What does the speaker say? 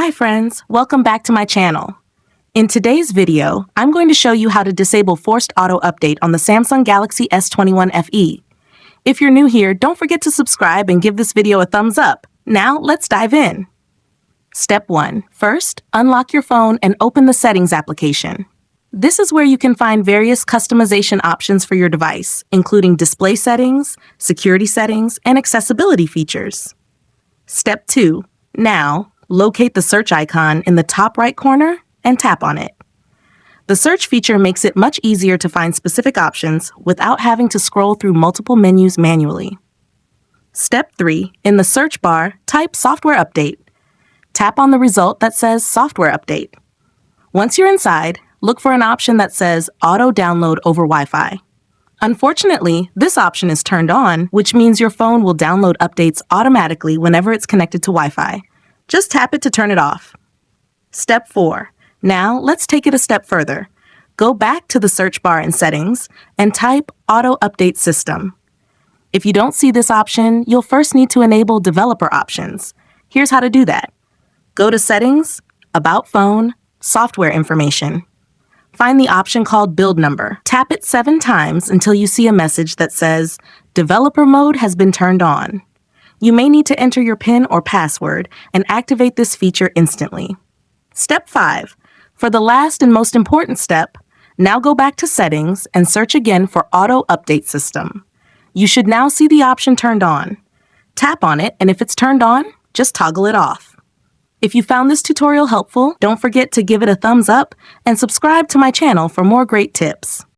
Hi friends, welcome back to my channel. In today's video, I'm going to show you how to disable forced auto update on the Samsung Galaxy S21 FE. If you're new here, don't forget to subscribe and give this video a thumbs up. Now, let's dive in. Step 1. First, unlock your phone and open the Settings application. This is where you can find various customization options for your device, including display settings, security settings, and accessibility features. Step 2. Now, locate the search icon in the top right corner and tap on it. The search feature makes it much easier to find specific options without having to scroll through multiple menus manually. Step 3. In the search bar, type Software Update. Tap on the result that says Software Update. Once you're inside, look for an option that says Auto Download over Wi-Fi. Unfortunately, this option is turned on, which means your phone will download updates automatically whenever it's connected to Wi-Fi. Just tap it to turn it off. Step 4. Now, let's take it a step further. Go back to the search bar in Settings and type Auto Update System. If you don't see this option, you'll first need to enable Developer Options. Here's how to do that. Go to Settings, About Phone, Software Information. Find the option called Build Number. Tap it 7 times until you see a message that says, Developer Mode has been turned on. You may need to enter your PIN or password and activate this feature instantly. Step 5. For the last and most important step, now go back to Settings and search again for Auto Update System. You should now see the option turned on. Tap on it, and if it's turned on, just toggle it off. If you found this tutorial helpful, don't forget to give it a thumbs up and subscribe to my channel for more great tips.